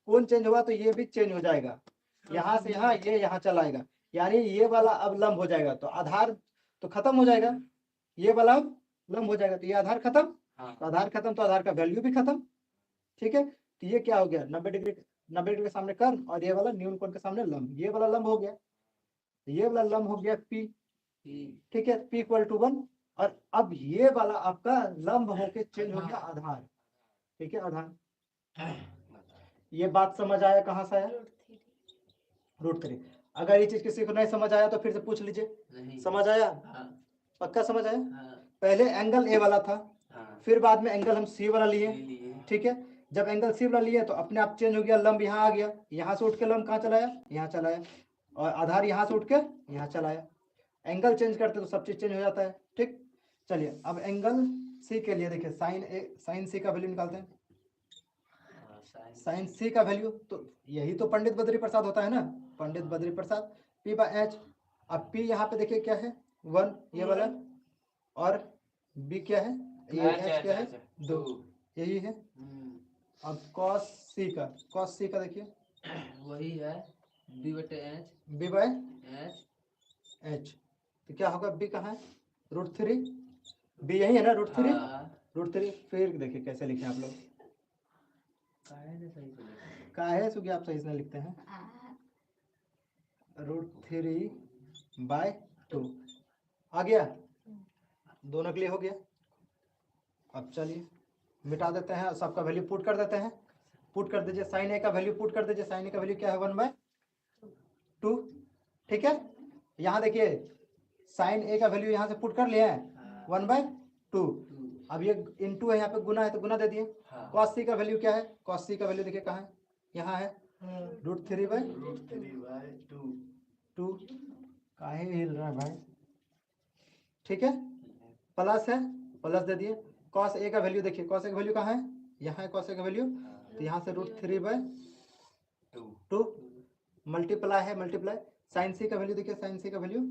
कोण चेंज हुआ तो ये भी चेंज हो जाएगा, यहाँ से यहाँ, ये यहाँ चला आएगा, यानी ये वाला अब लंब हो जाएगा। तो आधार तो खत्म हो जाएगा, ये वाला अब लंब हो जाएगा, तो ये आधार खत्म। तो आधार खत्म तो आधार का वैल्यू भी खत्म, ठीक है। तो ये क्या हो गया? 90 डिग्री के सामने कर्ण, और ये वाला न्यून कोण के सामने लंब, ये वाला लंब हो गया, ये वाला लंब हो गया p, ठीक है, p = 1। और अब ये वाला आपका लंब होके चेंज हो गया आधार, ठीक है, आधार। ये बात समझ आया? कहाँ से आया? √3। अगर ये चीज किसी को नहीं समझ आया तो फिर से पूछ लीजिए। समझ आया? पक्का समझ आया? पहले एंगल a वाला था, फिर बाद में एंगल हम c वाला लिए, ठीक है। जब एंगल c वाला लिए तो अपने आप चेंज हो गया, लंब यहाँ आ गया, यहाँ से उठ के लंब कहाँ चलाया? यहाँ चलाया, और आधार यहाँ से उठ के यहाँ चलाया। एंगल चेंज करते तो सब चीज चेंज हो जाता है, ठीक। चलिए अब एंगल c के लिए देखिए, साइन c का वैल्यू निकालते हैं। साइन c का वैल्यू तो यही तो पंडित बद्री प्रसाद होता है ना, पंडित बद्री प्रसाद, p/h। अब p यहाँ पे देखिए क्या है? 1, ये वाला, और b क्या है? ये h क्या है? 2, यही है। अब cos c का देखिए, वही है b/h, b/h। तो क्या होगा? b कहाँ है? √3, b यही है ना, √3। फिर देखिए कैसे लिखे आप लोग, का है सुगी आप सही से लिखते हैं √3/2 आ गया, दोनों के लिए हो गया। अब चलिए मिटा देते हैं, सबका वैल्यू पुट कर देते हैं। पुट कर दीजिए, साइन ए का वैल्यू पुट कर दीजिए। साइन ए का वैल्यू क्या है 1/2, ठीक है। यहाँ देखिए साइन ए का वैल्यू यहाँ से पुट कर लिए हैं 1/2। अब ये इनटू है, यहाँ पे गुना है तो गुना दे दिए। कॉस सी का वैल्यू क्या है, कॉस सी का वैल्यू देखिए कहाँ है, यहाँ है √3/2। काहे हिल रहा है भाई, ठीक है। प्लस है, प्लस दे दिए। कॉस ए का वैल्यू देखिए, कॉस ए का वैल्यू कहाँ है, यहाँ है कॉस ए का वैल्यू, तो यहाँ से √3/2 मल्टीप्लाई है, मल्टीप्लाई। साइन सी का वैल्यू देखिए, साइन सी का वैल्यू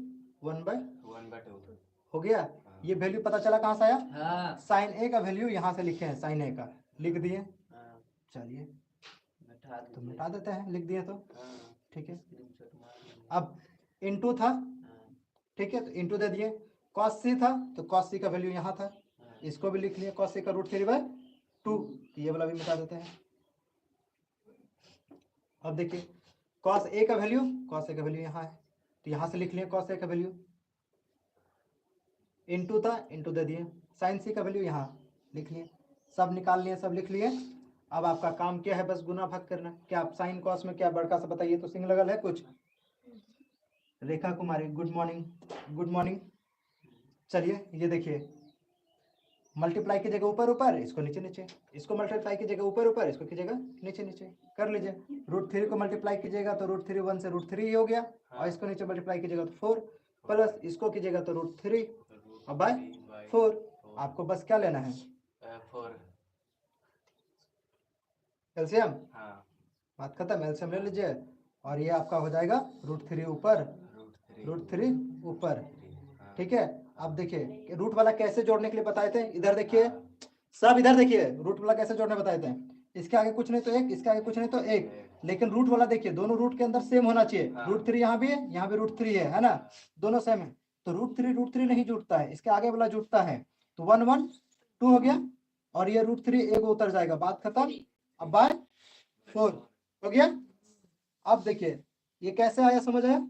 1/2 हो गया। ये वैल्यू पता चला कहाँ से आया, साइन ए का वैल्यू यहाँ से लिखे हैं, साइन ए का लिख दिए। चलिए तो मिटा देते हैं, लिख दिए तो ठीक है। अब इनटू था, ठीक है, तो इनटू दे दिए। कॉस सी था तो कॉस सी का वैल्यू यहाँ था, इसको भी लिख लिए, कॉस सी का √3/2, ये वाला भी मिटा देते हैं। अब देखिए कॉस ए का वैल्यू, कॉस ए का वैल्यू यहाँ है, तो यहाँ से लिख लिए कॉस ए का वैल्यू। इनटू था, इनटू दे दिए। साइन सी का वैल्यू यहाँ लिख लिए, सब निकाल लिए, सब लिख लिए। अब आपका काम क्या है, बस गुना भाग करना। क्या आप साइन कॉस में क्या बड़का सा बताइए तो, सिंग लगल है कुछ। रेखा कुमारी गुड मॉर्निंग, गुड मॉर्निंग। चलिए ये देखिए, मल्टीप्लाई की जगह ऊपर ऊपर, इसको नीचे नीचे, इसको मल्टीप्लाई की जगह ऊपर ऊपर, इसको कीजिएगा नीचे नीचे, कर लीजिए। √3 को मल्टीप्लाई कीजिएगा तो √3 1 से √3 ही हो गया, और इसको नीचे मल्टीप्लाई कीजिएगा तो 4, प्लस इसको कीजिएगा तो √3 और बाय 4। आपको बस क्या लेना है, एलसीएम। बात खत्म, एलसीएम ले लीजिए, और ये आपका हो जाएगा √3 ऊपर, √3 ऊपर, ठीक है। अब देखिए रूट वाला कैसे जोड़ने के लिए बताए थे, इधर देखिए, सब इधर देखिए, रूट वाला कैसे जोड़ने बताए थे। इसके आगे कुछ नहीं तो एक, इसके आगे कुछ नहीं तो एक, लेकिन रूट वाला देखिए दोनों रूट के अंदर सेम होना चाहिए। √3 यहाँ भी है, यहाँ भी √3 है ना, दोनों सेम है। तो √3 नहीं जुड़ता है, इसके आगे वाला जुड़ता है, तो 1 1 2 हो गया, और ये √3 एक उतर जाएगा, बात खत्म। अब बाय 4 हो गया। अब देखिए ये कैसे आया, समझ आया।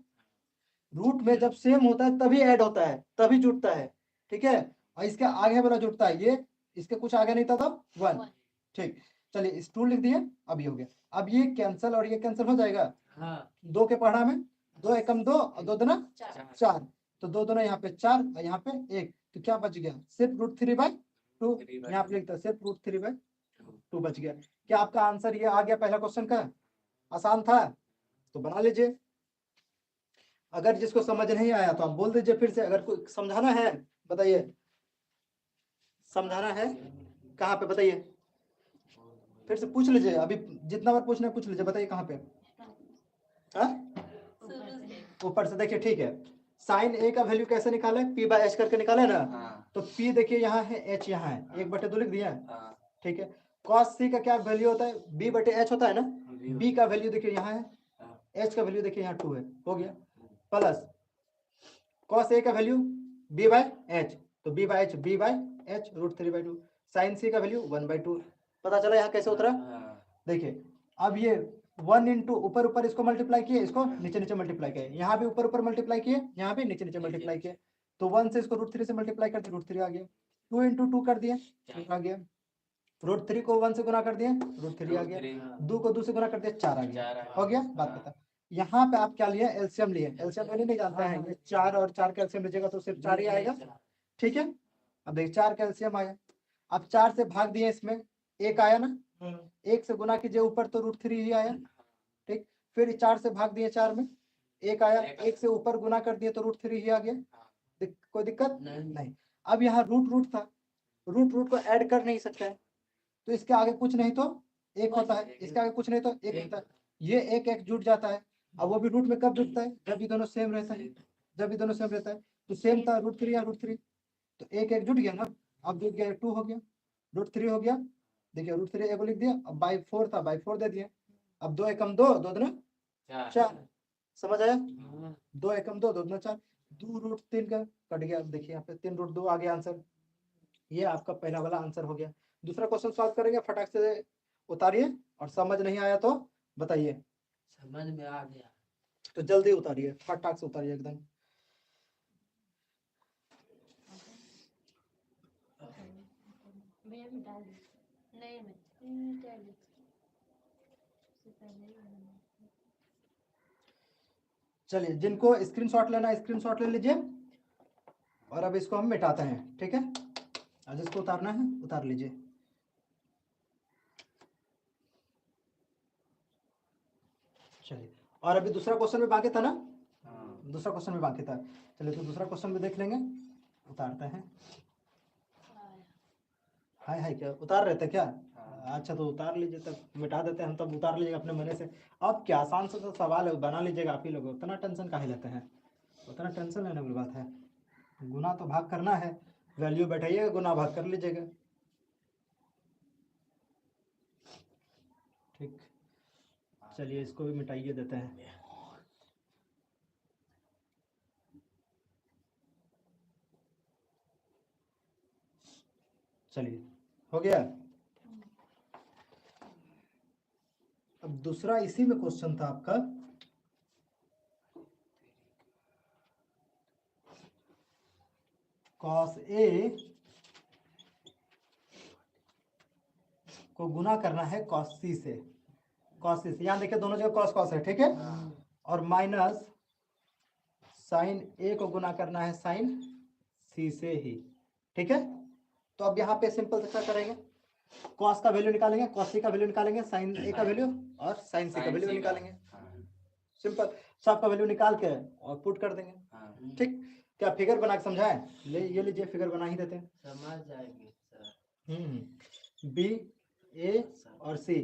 रूट में जब सेम होता है तभी ऐड होता है, तभी जुड़ता है, ठीक है। और इसके आगे वाला जुड़ता है, ये इसके कुछ आगे नहीं था तब 1, ठीक। चलिए इस 2 लिख दिए, अब ये हो गया। अब ये कैंसिल और ये कैंसिल हो जाएगा, 2 के पढ़ा में 2 एकम 2 और 2 दूना 4, तो 2 दूना यहाँ पे 4 और यहाँ पे 1, तो क्या बच गया, सिर्फ √3/2। यहाँ पे लिखता है सिर्फ √3/2 बच गया। क्या आपका आंसर ये आ गया पहला क्वेश्चन का, आसान था तो बना लीजिए। अगर जिसको समझ नहीं आया तो आप बोल दीजिए फिर से, अगर कोई समझाना है बताइए, समझाना है कहाँ पे बताइए, फिर से पूछ लीजिए, अभी जितना बार पूछना है पूछ लीजिए, बताइए कहाँ पे। ऊपर से देखिए, ठीक है। साइन ए का वैल्यू कैसे निकाले, p/h करके निकाले ना, तो p देखिए यहाँ है, h यहाँ है, 1/2 लिख दिया, ठीक है। cos c का क्या वैल्यू होता है, b/h होता है ना, b का वैल्यू देखिए यहाँ है, h का वैल्यू देखिए यहाँ 2 है, हो गया। प्लस cos a का वैल्यू b/h, तो b/h √3/2, साइन c का वैल्यू 1/2। पता चला यहाँ कैसे उतरा, देखिए। अब ये 1 इंटू ऊपर ऊपर इसको मल्टीप्लाई किए, इसको नीचे नीचे मल्टीप्लाई किए, यहाँ भी ऊपर ऊपर मल्टीप्लाई किए, यहाँ भी नीचे नीचे मल्टीप्लाई किए, तो 1 से इसको √3 से मल्टीप्लाई करते √3 आ गया, 2 इंटू 2 कर दिए, 2 आ गया। √3 को 1 से गुना कर दिए, √3 आ गया, 2 को 2 से गुना कर दिया, 4 आ गया, हो गया। बात खत्म। यहाँ पे आप क्या लिए, एलसीएम लिए, एलसीएम मैंने नहीं जानता है, ये 4 और 4 का एलसीएम लीजिएगा तो सिर्फ 4 ही आएगा, ठीक है। अब देखिए 4 का एलसीएम आया, अब 4 से भाग दिए, इसमें 1 आया ना, 1 से गुना कीजिए ऊपर तो √3 ही आया, ठीक। फिर 4 से भाग दिए, 4 में 1 आया, 1 से ऊपर गुना कर दिए तो √3 ही आ गया, कोई दिक्कत नहीं। अब यहाँ रूट था, रूट को ऐड कर नहीं सकता है, तो इसके आगे कुछ नहीं तो 1 होता है, इसके आगे कुछ नहीं तो 1 होता है, ये 1 जुट जाता है। अब वो भी रूट में कब जुटता है, जब ये दोनों सेम रहता है, जब ये दोनों सेम रहता है, तो सेम था √3 या √3, तो 1 जुट गया ना, अब जुट गया 2 हो गया, √3 हो गया, देखिए √3 1 लिख दिया, अब /4 था, /4 दे दिया, अब 2 एकम 2 2 दूना 4, समझ आया, 2 एकम 2 2 दूना 4, 2 √3 का कट गया, देखिए यहाँ पे 3 √2 आ गया आंसर। ये आपका पहला वाला आंसर हो गया। दूसरा क्वेश्चन सॉल्व करेंगे, फटाक से उतारिए, और समझ नहीं आया तो बताइए। समझ में आ गया। तो जल्दी उतारिए, फटाक से उतारिए एकदम। भैया मैं डाल दी। नहीं मैं क्या लिख से पहले ही मैंने- चलिए, जिनको स्क्रीनशॉट लेना है स्क्रीनशॉट ले लीजिए, और अब इसको हम मिटाते हैं, ठीक है। अब जिसको उतारना है उतार लीजिए। चलिए, और अभी दूसरा क्वेश्चन भी बाकी था ना? दूसरा क्वेश्चन भी बाकी था। चलिए, तो दूसरा क्वेश्चन भी देख लेंगे। उतारते हैं। हाय हाय, क्या उतार रहे थे क्या? अच्छा, तो उतार लीजिए, तब मिटा देते हैं हम, तब उतार लीजिएगा अपने मन से। अब क्या आसान सा तो सवाल है, बना लीजिएगा आप ही लोग, उतना टेंशन काहे लेते हैं? उतना टेंशन लेने वाली बात है? गुना तो भाग करना है, वैल्यू बैठाइएगा, गुना भाग कर लीजिएगा। ठीक, चलिए इसको भी मिटाइए देते हैं। चलिए, हो गया। अब दूसरा इसी में क्वेश्चन था आपका, cos A को गुना करना है cos C से। cos C से, यहाँ देखिए दोनों जगह cos cos है, ठीक है। और माइनस sin A को गुना करना है sin C से ही, ठीक है। तो अब यहाँ पे सिंपल से क्या करेंगे, cos का वैल्यू निकालेंगे, cos C का वैल्यू निकालेंगे, sin A का वैल्यू और sin C का वैल्यू निकालेंगे। सिंपल, सबका वैल्यू निकाल के और पुट कर देंगे। ठीक, क्या फिगर बना के समझाएं? ये लीजिए, फिगर बना ही देते हैं। समझ जाएंगे सर। बी, ए और सी।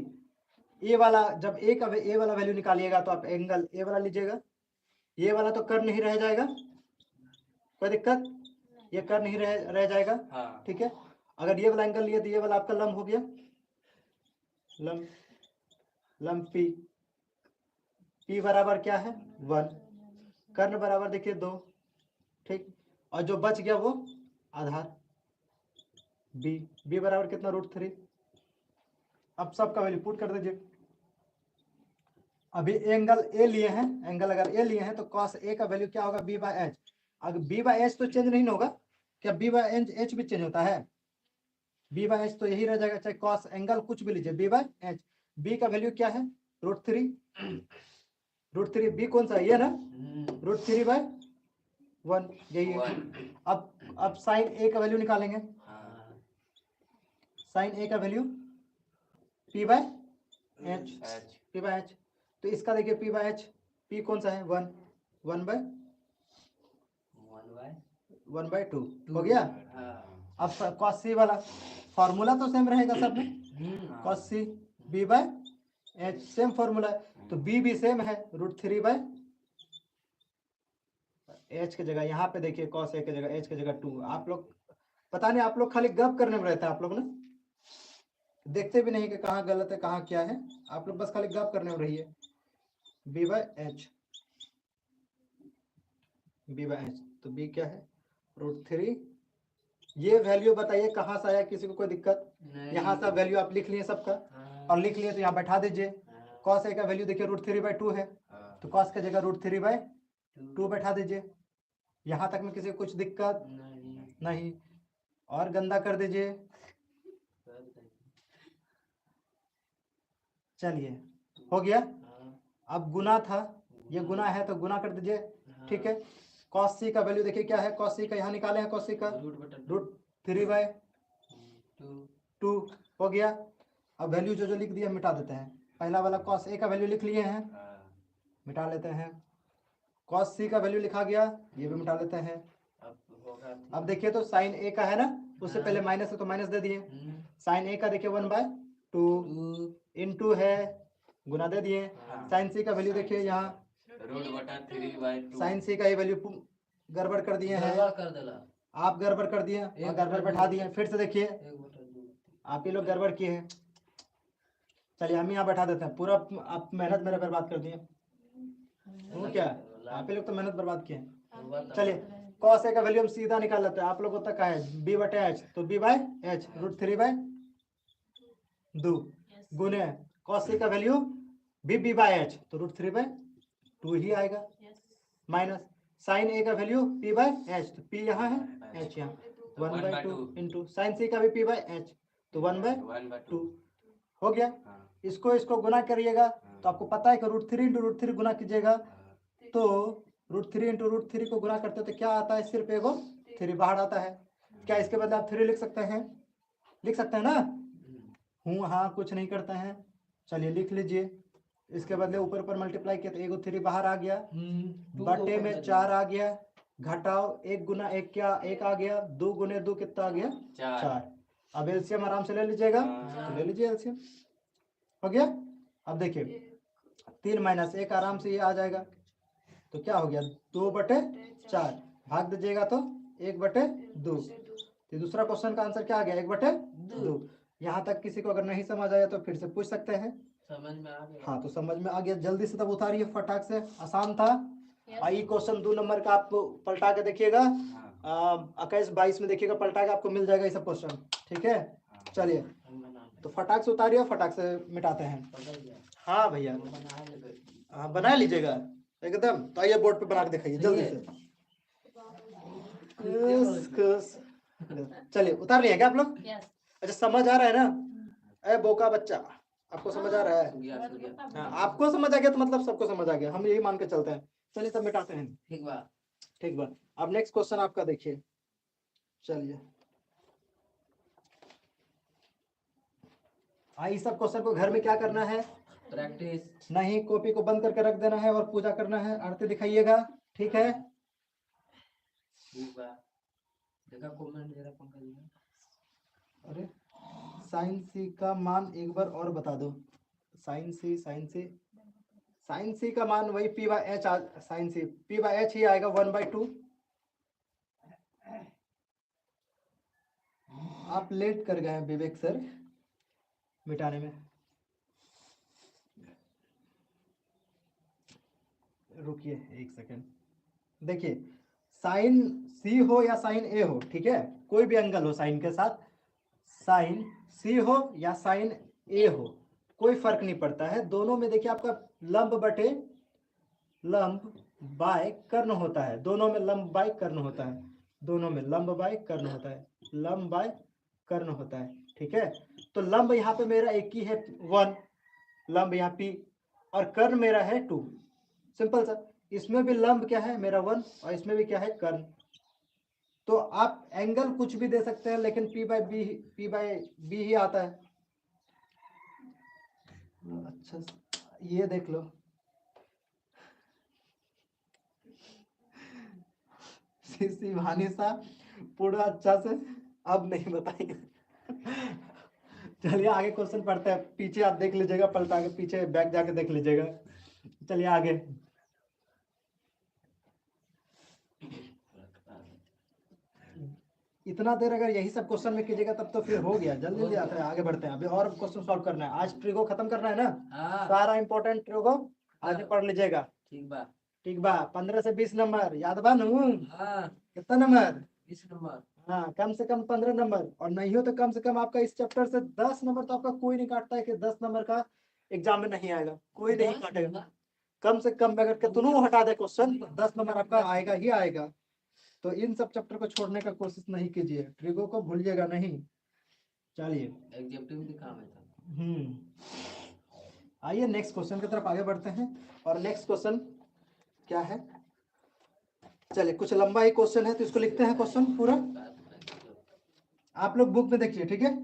ए वाला, जब ए वाला वैल्यू निकालिएगा तो आप एंगल ए वाला लीजिएगा। ये वाला तो कर नहीं रह जाएगा, कोई दिक्कत? ये कर नहीं रह जाएगा, ठीक है। अगर ये वाला एंगल लिए तो ये वाला आपका लंब हो गया, लंब पी। पी बराबर क्या है? 1। कर्ण बराबर देखिए 2, ठीक। और जो बच गया वो आधार बी। बी बराबर कितना? √3। अब सबका वैल्यू पुट कर दीजिए। अभी एंगल ए लिए हैं, एंगल अगर ए लिए हैं तो cos ए का वैल्यू क्या होगा? b/h। अगर b/h तो चेंज नहीं होगा क्या? b/h भी चेंज होता है? b/h तो यही रह जाएगा, चाहे cos एंगल कुछ भी लीजिए, b/h। b का वैल्यू क्या है? √3। √3 b कौन सा है? ये ना, √3/1, यही है। अब sin a का वैल्यू निकालेंगे। sin a का वैल्यू p/h। तो इसका देखिए p/h, p कौन सा है? 1/2 हो गया। अब cos c वाला फॉर्मूला तो सेम रहेगा सब में, cos c b/h same formula है, तो b भी सेम है, √3/h की जगह यहाँ पे देखिए cos a की जगह h की जगह 2। आप लोग पता नहीं, आप लोग खाली गप करने में रहता है, आप लोग ना देखते भी नहीं कि कहाँ गलत है कहाँ क्या है, आप लोग बस खाली गप करने में रहिए। b/h, तो b क्या है? √3। ये वैल्यू बताइए कहाँ से आया, किसी को कोई दिक्कत? यहाँ सब वैल्यू आप लिख लिए सबका, और लिख लिए तो यहाँ बैठा दीजिए। cos a का वैल्यू देखिए √3/2 है, तो cos की जगह √3/2 बैठा दीजिए। यहाँ तक में किसी को कुछ दिक्कत नहीं? और गंदा कर दीजिए। चलिए, हो गया। अब गुना था, ये गुना है तो गुना कर दीजिए, ठीक है। cos c का वैल्यू देखिए क्या है? cos c का यहाँ निकाले हैं, cos c का √3/2 हो गया। अब वैल्यू जो लिख दिया मिटा देते हैं। पहला वाला cos a का वैल्यू लिख लिए हैं, मिटा लेते हैं। cos c का वैल्यू लिखा गया, ये भी मिटा लेते हैं। अब देखिए तो sin a का है ना, उससे पहले माइनस है तो माइनस दे दिए। sin a का देखिए 1/2 इंटू है, गुना दे दिए। sin c का वैल्यू देखिए यहाँ, sin c का ये वैल्यू गड़बड़ कर दिए हैं, आप गड़बड़ कर दिए और गड़बड़ बैठा दिए। फिर से देखिए, आप ही लोग गड़बड़ किए हैं। चलिए हम यहाँ बैठा देते हैं, पूरा आप मेहनत मेरा बर्बाद कर दिए। वो क्या, आप ही लोग तो मेहनत बर्बाद किए हैं। चलिए, cos a का वैल्यू हम सीधा निकाल लेते हैं। आप लोगों तक का है b/h, तो b/h √3/2 गुने cos c का वैल्यू भी बी बाय एच, तो √3/2 ही आएगा। यस माइनस साइन ए का वैल्यू पी बाय एच, तो पी यहाँ है, एच यहाँ, 1/2 इंटू साइन सी का भी पी बाय एच, तो 1/2 हो गया। इसको इसको गुना करिएगा तो आपको पता है कि √3 इंटू √3 गुना कीजिएगा तो √3 इंटू √3 को गुना करते तो क्या आता है, सिर्फ एगो 3 बाहर आता है। क्या इसके बदले आप 3 लिख सकते हैं? लिख सकते हैं ना? हूँ हाँ कुछ नहीं करते हैं, चलिए लिख लीजिए। इसके बदले ऊपर ऊपर मल्टीप्लाई किया तो एगो 3 बाहर आ गया, बटे में 4 आ गया, घटाओ 1 गुना 1 क्या 1 आ गया, 2 गुने 2 कितना आ गया 4। अब एलसीएम आराम से ले लीजिएगा, तो ले लीजिए एलसीएम, हो गया। अब देखिए 3 माइनस 1 आराम से ये आ जाएगा, तो क्या हो गया 2/4, भाग दीजिएगा तो 1/2। तो दूसरा क्वेश्चन का आंसर क्या आ गया 1/2। यहाँ तक किसी को अगर नहीं समझ आया तो फिर से पूछ सकते हैं। समझ में आ गया। हाँ तो समझ में आ गया, जल्दी से तब उतारिए फटाक से, आसान था। आइए क्वेश्चन 2 नंबर का आप पलटा के देखिएगा, 21-22 में देखिएगा, पलटा के आपको मिल जाएगा ये सब क्वेश्चन, ठीक है। चलिए तो फटाक से उतारिए, फटाक से मिटाते हैं। हाँ भैया हाँ बना लीजिएगा एकदम। तो आइए बोर्ड पे बना के दिखाइए जल्दी से। चलिए उतार लिया क्या आप लोग? यस अच्छा समझ आ रहा है ना? अरे बोका बच्चा, आपको समझ आ रहा है? हाँ आपको समझ आ गया तो मतलब सबको समझ आ गया, हम यही मान के चलते हैं। चलिए तब मिटाते हैं। ठीक बा। ठीक बा। अब नेक्स्ट क्वेश्चन आपका देखिए, चलिए इस सब क्वेश्चन को घर में क्या करना है, प्रैक्टिस। नहीं कॉपी को बंद करके रख देना है और पूजा करना है, आरती दिखाइएगा, ठीक है। ठीक बा। देखा कमेंट जरा पंकज जी। अरे साइन सी का मान एक बार और बता दो। साइन सी का मान वही P by H, sine C P by H ही आएगा 1/2। आप लेट कर गए हैं विवेक सर मिटाने में, रुकिए 1 सेकेंड। देखिए साइन सी हो या साइन ए हो, ठीक है, कोई भी एंगल हो साइन के साथ, साइन सी हो या साइन ए हो कोई फर्क नहीं पड़ता है। दोनों में देखिए आपका लंब बटे लंब बाय कर्ण होता है, दोनों में लंब बाय कर्ण होता है, दोनों में लंब बाय कर्ण होता है, लंब बाय कर्ण होता है, ठीक है। तो लंब यहाँ पे मेरा एक ही है 1, लंब यहाँ P, और कर्ण मेरा है 2, सिंपल सा। इसमें भी लंब क्या है मेरा 1 और इसमें भी क्या है कर्ण। तो आप एंगल कुछ भी दे सकते हैं लेकिन P बाय बी ही आता है। अच्छा ये देख लो, सी भानिसा पूरा अच्छा से अब नहीं बताएंगे। चलिए आगे क्वेश्चन पढ़ते हैं, पीछे आप देख लीजिएगा, पलटा के पीछे बैक जाके देख लीजिएगा। चलिए आगे, इतना देर अगर यही सब क्वेश्चन में कीजिएगा तब तो फिर हो गया, जल्दी जल्दी आता है। आगे बढ़ते हैं, अभी और क्वेश्चन सॉल्व करना है, आज ट्रिगो खत्म करना है ना, सारा इंपॉर्टेंट ट्रिगो आज पढ़ लीजिएगा। ठीक बा। ठीक बा, 15 से 20 नंबर याद बा नू? हाँ कितना नंबर? 20 नंबर। हाँ कम से कम 15 नंबर, और नहीं हो तो कम से कम आपका इस चैप्टर से 10 नंबर तो आपका कोई नहीं काटता है कि 10 नंबर का एग्जाम में नहीं आएगा, कोई नहीं काटेगा। कम से कम अगर कितनों हटा दे क्वेश्चन तो 10 नंबर आपका आएगा ही आएगा। तो इन सब चैप्टर को छोड़ने का कोशिश नहीं कीजिए, ट्रिगो को भूलिएगा नहीं। चलिए एग्जेक्टिव भी काम है। आइए नेक्स्ट क्वेश्चन की तरफ आगे बढ़ते हैं। और नेक्स्ट क्वेश्चन क्या है, चलिए कुछ लंबा ही क्वेश्चन है तो इसको लिखते हैं क्वेश्चन पूरा, आप लोग बुक में देखिए, ठीक है।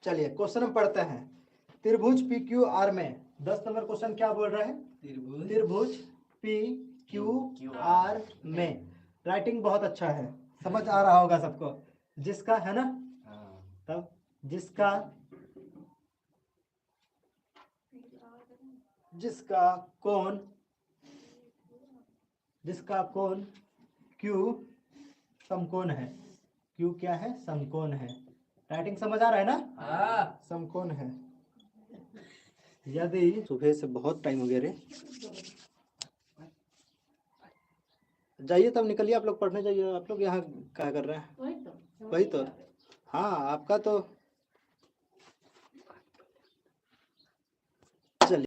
चलिए क्वेश्चन हम पढ़ते हैं। त्रिभुज पी क्यू आर में 10 नंबर क्वेश्चन क्या बोल रहा है, त्रिभुज पी क्यू आर में, राइटिंग बहुत अच्छा है, समझ आ रहा होगा सबको, जिसका है ना, तब जिसका कोण Q समकोण है, Q क्या है, समकोण है। राइटिंग समझ आ रहा है ना? समकोण है। यदि सुबह से बहुत टाइम हो गया रे, जाइए तब निकलिए, आप लोग पढ़ने जाइए। आप लोग यहाँ क्या कर रहे हैं? वही तो वही तो। हाँ आपका तो